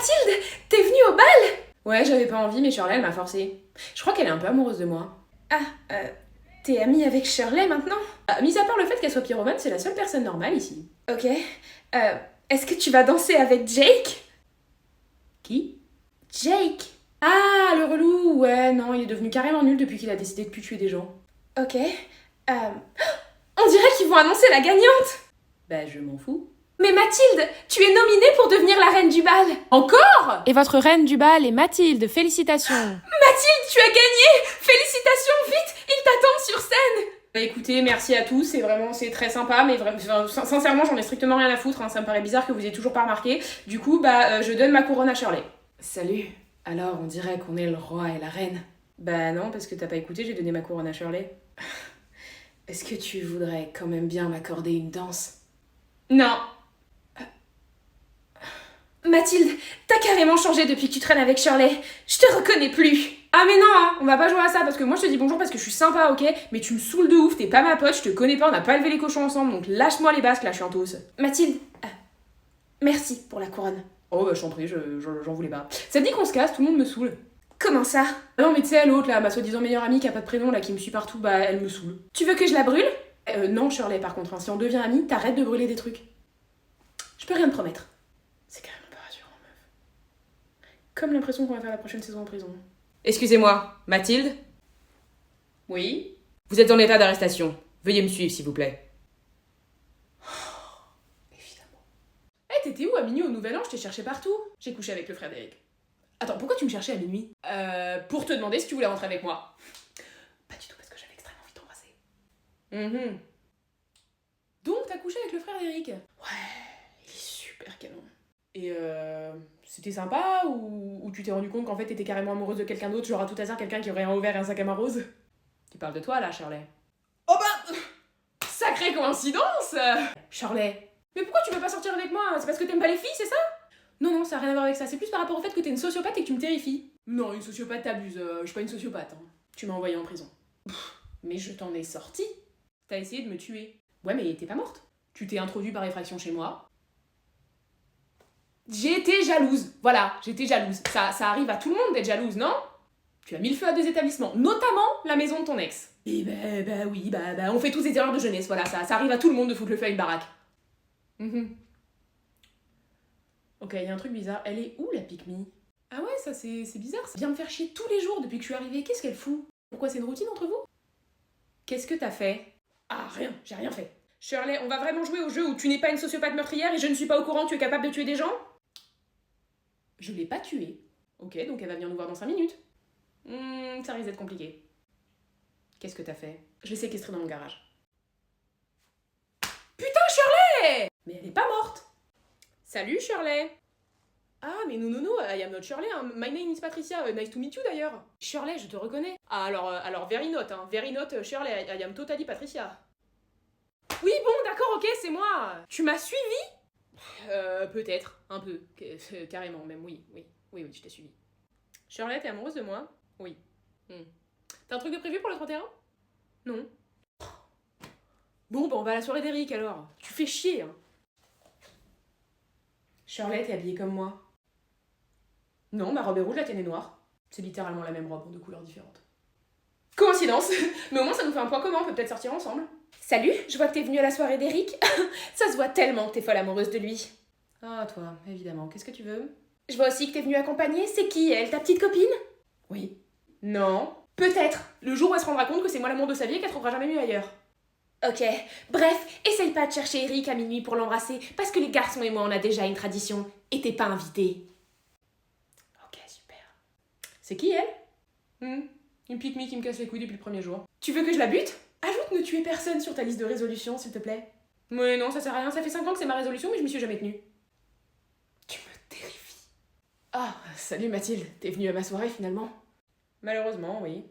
Mathilde, t'es venue au bal? Ouais, j'avais pas envie, mais Shirley, elle m'a forcé. Je crois qu'elle est un peu amoureuse de moi. T'es amie avec Shirley maintenant? Mis à part le fait qu'elle soit pyromane, c'est la seule personne normale ici. Ok. Est-ce que tu vas danser avec Jake? Qui? Jake. Ah, le relou. Ouais, non, il est devenu carrément nul depuis qu'il a décidé de plus tuer des gens. Ok. On dirait qu'ils vont annoncer la gagnante! Bah, je m'en fous. Mais Mathilde, tu es nominée pour devenir la reine du bal! Encore? Et votre reine du bal est Mathilde, félicitations. Mathilde, tu as gagné! Félicitations, vite! Ils t'attendent sur scène! Bah écoutez, merci à tous, c'est très sympa, mais sincèrement, j'en ai strictement rien à foutre, hein, ça me paraît bizarre que vous ayez toujours pas remarqué. Du coup, je donne ma couronne à Shirley. Salut. Alors, on dirait qu'on est le roi et la reine. Bah non, parce que t'as pas écouté, j'ai donné ma couronne à Shirley. Est-ce que tu voudrais quand même bien m'accorder une danse? Non. Mathilde, t'as carrément changé depuis que tu traînes avec Shirley. Je te reconnais plus. Ah mais non, hein, on va pas jouer à ça, parce que moi je te dis bonjour parce que je suis sympa, ok? Mais tu me saoules de ouf, t'es pas ma pote, je te connais pas, on n'a pas élevé les cochons ensemble, donc lâche-moi les basques, là, je suis en toast. Mathilde, merci pour la couronne. Oh bah je t'en prie, j'en voulais pas. Ça te dit qu'on se casse, tout le monde me saoule. Comment ça? Non mais tu sais, l'autre là, ma soi-disant meilleure amie qui a pas de prénom là, qui me suit partout, bah elle me saoule. Tu veux que je la brûle? Non Shirley par contre, hein, si on devient amis, t'arrêtes de brûler des trucs. Je peux rien te promettre. C'est carrément pas rassurant, meuf. Comme l'impression qu'on va faire la prochaine saison en prison. Excusez-moi, Mathilde? Oui? Vous êtes en état d'arrestation. Veuillez me suivre, s'il vous plaît. Évidemment. T'étais où à minuit au Nouvel An? Je t'ai cherché partout. J'ai couché avec le frère d'Eric. Attends, pourquoi tu me cherchais à minuit? Pour te demander si tu voulais rentrer avec moi. Pas du tout, parce que j'avais extrêmement envie de t'embrasser. Donc, t'as couché avec le frère d'Eric? Ouais, il est super canon. Et c'était sympa ou tu t'es rendu compte qu'en fait t'étais carrément amoureuse de quelqu'un d'autre, genre à tout hasard quelqu'un qui aurait un ovaire et un sac à main rose? Tu parles de toi là, Shirley? Oh bah sacrée coïncidence! Shirley, mais pourquoi tu veux pas sortir avec moi? C'est parce que t'aimes pas les filles, c'est ça? Non, ça a rien à voir avec ça, c'est plus par rapport au fait que t'es une sociopathe et que tu me terrifies. Non, une sociopathe t'abuses, je suis pas une sociopathe. Hein. Tu m'as envoyée en prison. Mais je t'en ai sorti. T'as essayé de me tuer. Ouais, mais t'es pas morte. Tu t'es introduit par effraction chez moi. J'étais jalouse, voilà, j'étais jalouse. Ça arrive à tout le monde d'être jalouse, non? Tu as mis le feu à deux établissements, notamment la maison de ton ex. Et oui, on fait tous des erreurs de jeunesse, voilà, ça arrive à tout le monde de foutre le feu à une baraque. Ok, il y a un truc bizarre, elle est où la pique-me? Ah ouais, ça c'est bizarre, ça vient me faire chier tous les jours depuis que je suis arrivée, qu'est-ce qu'elle fout? Pourquoi c'est une routine entre vous? Qu'est-ce que t'as fait? Ah rien, j'ai rien fait. Shirley, on va vraiment jouer au jeu où tu n'es pas une sociopathe meurtrière et je ne suis pas au courant que tu es capable de tuer des gens? Je l'ai pas tuée. Ok, donc elle va venir nous voir dans 5 minutes. Ça risque d'être compliqué. Qu'est-ce que t'as fait? Je l'ai séquestrée dans mon garage. Putain, Shirley! Mais elle est pas morte! Salut, Shirley! Ah, mais non, I am not Shirley, hein. My name is Patricia, nice to meet you d'ailleurs. Shirley, je te reconnais. Ah, alors very not, hein. Very not, Shirley, I am totally Patricia. Oui, bon, d'accord, ok, c'est moi. Tu m'as suivi? Peut-être, un peu, carrément même, oui, je t'ai suivi. Shirley, t'es amoureuse de moi? Oui. T'as un truc de prévu pour le 31? Non. Bon, on va à la soirée d'Eric alors. Tu fais chier, hein. Shirley, t'es habillée comme moi? Non, ma robe est rouge, la tienne est noire. C'est littéralement la même robe, en 2 couleurs différentes. Coïncidence. Mais au moins ça nous fait un point commun, on peut peut-être sortir ensemble. Salut, je vois que t'es venue à la soirée d'Eric. Ça se voit tellement que t'es folle amoureuse de lui. Ah, toi, évidemment. Qu'est-ce que tu veux? Je vois aussi que t'es venue accompagner. C'est qui, elle, ta petite copine? Oui. Non. Peut-être. Le jour où elle se rendra compte que c'est moi l'amour de sa vie et qu'elle trouvera jamais mieux ailleurs. Ok. Bref, essaye pas de chercher Eric à minuit pour l'embrasser, parce que les garçons et moi, on a déjà une tradition. Et t'es pas invité. Ok, super. C'est qui, elle? Une pique-me qui me casse les couilles depuis le premier jour. Tu veux que je la bute? Ajoute ne tuer personne sur ta liste de résolutions, s'il te plaît. Mais non, ça sert à rien, ça fait 5 ans que c'est ma résolution, mais je m'y suis jamais tenue. Tu me terrifies. Ah, salut Mathilde, t'es venue à ma soirée finalement? Malheureusement, oui.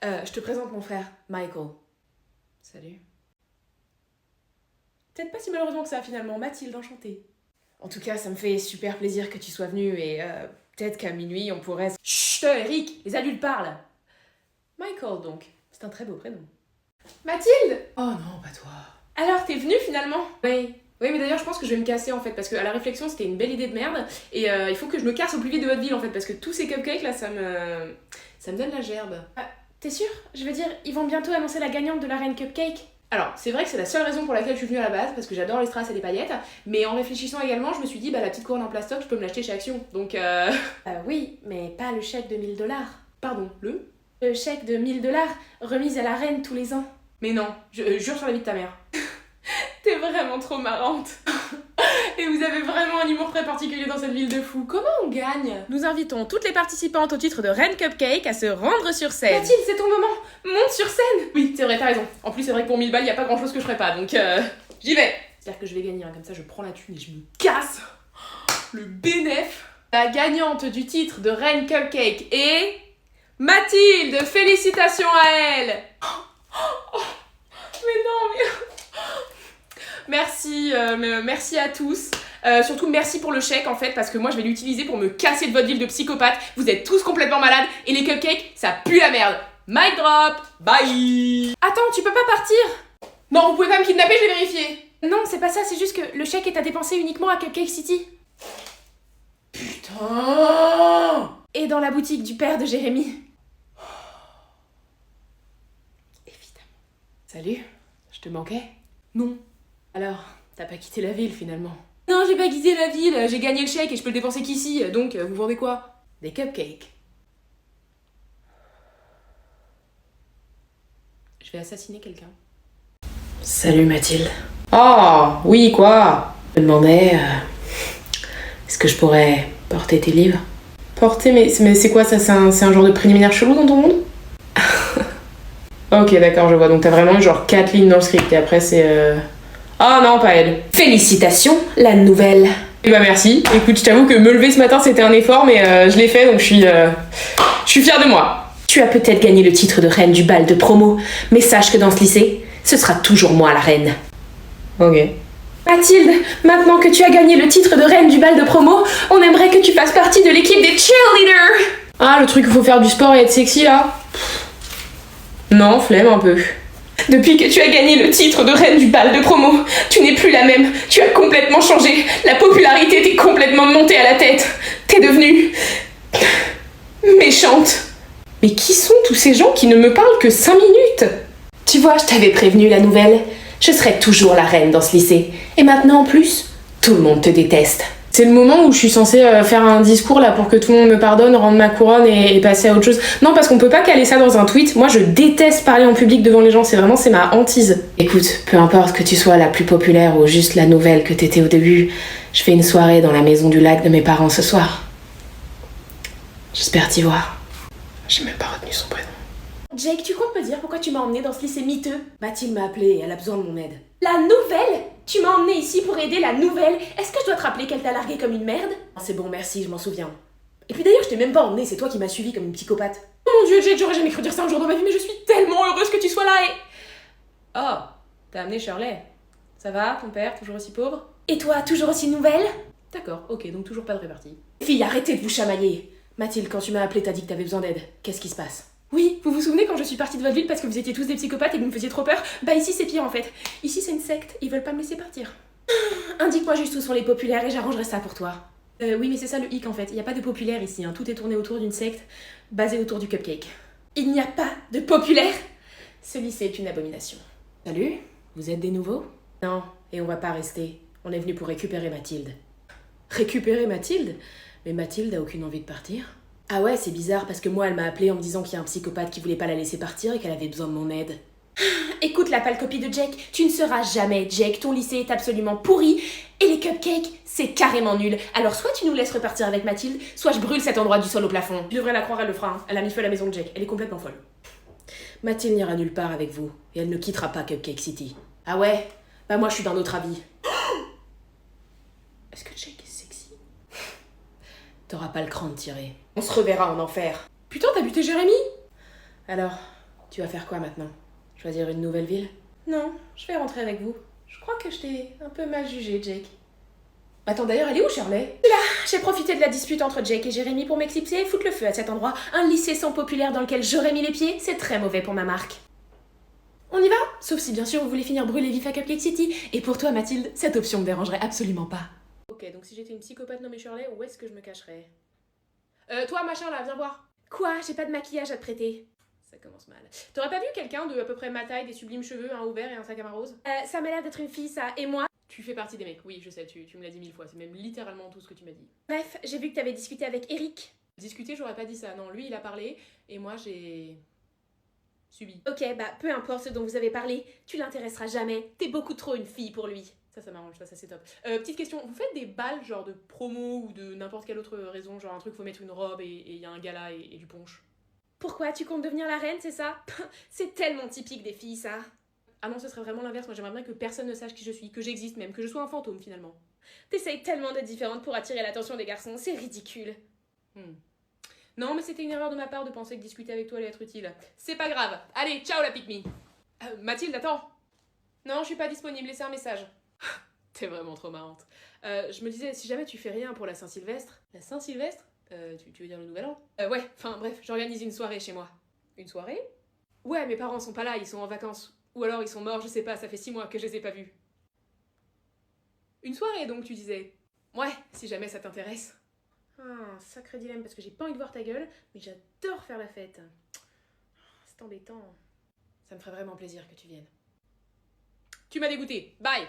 Je te présente mon frère, Michael. Salut. Peut-être pas si malheureusement que ça finalement, Mathilde, enchantée. En tout cas, ça me fait super plaisir que tu sois venue et peut-être qu'à minuit on pourrait... Chut, Eric, les adultes parlent. Michael donc, c'est un très beau prénom. Mathilde! Oh non, pas toi. Alors, t'es venue finalement? Oui, Oui, mais d'ailleurs, je pense que je vais me casser en fait, parce qu'à la réflexion, c'était une belle idée de merde, et il faut que je me casse au plus vite de votre ville en fait, parce que tous ces cupcakes là, ça me donne la gerbe. T'es sûr? Je veux dire, ils vont bientôt annoncer la gagnante de la reine Cupcake. Alors, c'est vrai que c'est la seule raison pour laquelle je suis venue à la base, parce que j'adore les strass et les paillettes, mais en réfléchissant également, je me suis dit, bah la petite couronne en plastoc, je peux me l'acheter chez Action, donc Oui, mais pas le chèque de 1000 $. Pardon, le? Le chèque de 1000 $, remis à la reine tous les ans. Mais non, je jure sur la vie de ta mère. T'es vraiment trop marrante. Et vous avez vraiment un humour très particulier dans cette ville de fous. Comment on gagne? Nous invitons toutes les participantes au titre de Reine Cupcake à se rendre sur scène. Mathilde, c'est ton moment. Monte sur scène. Oui, c'est vrai, t'as raison. En plus, c'est vrai que pour 1000 balles, y a pas grand chose que je ferais pas, donc j'y vais. C'est-à-dire que je vais gagner, hein, comme ça je prends la thune et je me casse. Le bénéf. La gagnante du titre de Reine Cupcake est Mathilde. Félicitations à elle. Mais non, mais... Merci, merci à tous. Surtout merci pour le chèque en fait, parce que moi je vais l'utiliser pour me casser de votre ville de psychopathes. Vous êtes tous complètement malades et les cupcakes, ça pue la merde. Mic drop, bye. Attends, tu peux pas partir. Non, vous pouvez pas me kidnapper, je vais vérifier. Non, c'est pas ça, c'est juste que le chèque est à dépenser uniquement à Cupcake City. Putain. Et dans la boutique du père de Jérémy. Évidemment. Salut, je te manquais? Non. Alors, t'as pas quitté la ville finalement? Non, j'ai pas quitté la ville, j'ai gagné le chèque et je peux le dépenser qu'ici, donc vous vendez quoi? Des cupcakes. Je vais assassiner quelqu'un. Salut Mathilde. Oh, oui, quoi? Je me demandais, est-ce que je pourrais porter tes livres? Porter, mais c'est quoi ça? C'est un genre de préliminaire chelou dans ton monde? Ok, d'accord, je vois. Donc t'as vraiment genre 4 lignes dans le script et après c'est... Ah non, pas elle. Félicitations, la nouvelle. Eh bah merci. Écoute, je t'avoue que me lever ce matin c'était un effort, mais je l'ai fait donc je suis fière de moi. Tu as peut-être gagné le titre de reine du bal de promo, mais sache que dans ce lycée, ce sera toujours moi la reine. Ok. Mathilde, maintenant que tu as gagné le titre de reine du bal de promo, on aimerait que tu fasses partie de l'équipe des cheerleaders. Ah, le truc où faut faire du sport et être sexy là? Non, flemme un peu. Depuis que tu as gagné le titre de reine du bal de promo, tu n'es plus la même. Tu as complètement changé. La popularité t'est complètement montée à la tête. T'es devenue... méchante. Mais qui sont tous ces gens qui ne me parlent que 5 minutes? Tu vois, je t'avais prévenu la nouvelle. Je serai toujours la reine dans ce lycée. Et maintenant en plus, tout le monde te déteste. C'est le moment où je suis censée faire un discours là pour que tout le monde me pardonne, rendre ma couronne et passer à autre chose. Non, parce qu'on peut pas caler ça dans un tweet. Moi, je déteste parler en public devant les gens. C'est ma hantise. Écoute, peu importe que tu sois la plus populaire ou juste la nouvelle que t'étais au début, je fais une soirée dans la maison du lac de mes parents ce soir. J'espère t'y voir. J'ai même pas retenu son prénom. Jake, tu comptes me dire pourquoi tu m'as emmenée dans ce lycée miteux? Mathilde m'a appelée et elle a besoin de mon aide. La nouvelle? Tu m'as emmenée ici pour aider la nouvelle? Est-ce que je dois te rappeler qu'elle t'a larguée comme une merde? C'est bon, merci, je m'en souviens. Et puis d'ailleurs, je t'ai même pas emmenée, c'est toi qui m'as suivi comme une psychopathe. Oh mon dieu, Jake, j'aurais jamais cru dire ça un jour dans ma vie, mais je suis tellement heureuse que tu sois là et... Oh, t'as amené Shirley. Ça va, ton père, toujours aussi pauvre? Et toi, toujours aussi nouvelle? D'accord, ok, donc toujours pas de répartie. Fille, arrêtez de vous chamailler. Mathilde, quand tu m'as appelée, t'as dit que t'avais besoin d'aide. Qu'est-ce qui se passe? Oui, vous vous souvenez quand je suis partie de votre ville parce que vous étiez tous des psychopathes et que vous me faisiez trop peur? Bah ici c'est pire en fait. Ici c'est une secte, ils veulent pas me laisser partir. Indique-moi juste où sont les populaires et j'arrangerai ça pour toi. Oui, mais c'est ça le hic en fait. Il y a pas de populaire ici, hein. Tout est tourné autour d'une secte basée autour du cupcake. Il n'y a pas de populaire? Ce lycée est une abomination. Salut, vous êtes des nouveaux? Non, et on va pas rester. On est venu pour récupérer Mathilde. Récupérer Mathilde? Mais Mathilde a aucune envie de partir. Ah ouais, c'est bizarre parce que moi elle m'a appelé en me disant qu'il y a un psychopathe qui voulait pas la laisser partir et qu'elle avait besoin de mon aide. Écoute la pâle copie de Jake, tu ne seras jamais Jake, ton lycée est absolument pourri et les cupcakes, c'est carrément nul. Alors soit tu nous laisses repartir avec Mathilde, soit je brûle cet endroit du sol au plafond. Je devrais la croire, elle le fera. Hein. Elle a mis feu à la maison de Jake, elle est complètement folle. Mathilde n'ira nulle part avec vous et elle ne quittera pas Cupcake City. Ah ouais? Bah moi je suis d'un autre avis. Est-ce que Jake est sexy? T'auras pas le cran de tirer. On se reverra en enfer. Putain, t'as buté Jérémy? Alors, tu vas faire quoi maintenant? Choisir une nouvelle ville? Non, je vais rentrer avec vous. Je crois que je t'ai un peu mal jugé, Jake. Attends, d'ailleurs, elle est où, Shirley? Là, j'ai profité de la dispute entre Jake et Jérémy pour m'éclipser et foutre le feu à cet endroit. Un lycée sans populaire dans lequel j'aurais mis les pieds, c'est très mauvais pour ma marque. On On y va? Sauf si bien sûr vous voulez finir brûlé vif à Cupcake City. Et pour toi Mathilde, cette option me dérangerait absolument pas. Ok, donc si j'étais une psychopathe nommée Shirley, où est-ce que je me cacherais? Toi, machin là, viens voir. Quoi? J'ai pas de maquillage à te prêter. Ça commence mal. T'aurais pas vu quelqu'un de à peu près ma taille, des sublimes cheveux, un haut vert et un sac à main rose? Ça m'a l'air d'être une fille ça, et moi? Tu fais partie des mecs, oui, je sais, tu me l'as dit 1000 fois, c'est même littéralement tout ce que tu m'as dit. Bref, j'ai vu que t'avais discuté avec Eric. Discuter, j'aurais pas dit ça, non, lui il a parlé, et moi j'ai... subi. Ok, bah peu importe ce dont vous avez parlé, tu l'intéresseras jamais. T'es beaucoup trop une fille pour lui. Ça m'arrange, ça c'est top. Petite question, vous faites des balles genre de promo ou de n'importe quelle autre raison, genre un truc, faut mettre une robe et il y a un gala et du punch? Pourquoi? Tu comptes devenir la reine, c'est ça? C'est tellement typique des filles, ça. Ah non, ce serait vraiment l'inverse, moi j'aimerais bien que personne ne sache qui je suis, que j'existe même, que je sois un fantôme finalement. T'essayes tellement d'être différente pour attirer l'attention des garçons, c'est ridicule. Non, mais c'était une erreur de ma part de penser que discuter avec toi allait être utile. C'est pas grave. Allez, ciao la pique-me. Mathilde, attends. Non, je suis pas disponible, laissez un message. T'es vraiment trop marrante. Je me disais, si jamais tu fais rien pour la Saint-Sylvestre... La Saint-Sylvestre tu veux dire le Nouvel An? Ouais, enfin bref, j'organise une soirée chez moi. Une soirée? Ouais, mes parents sont pas là, ils sont en vacances. Ou alors ils sont morts, je sais pas, ça fait 6 mois que je les ai pas vus. Une soirée donc, tu disais? Ouais, si jamais ça t'intéresse. Ah, sacré dilemme, parce que j'ai pas envie de voir ta gueule, mais j'adore faire la fête. C'est embêtant. Ça me ferait vraiment plaisir que tu viennes. Tu m'as dégoûté. Bye!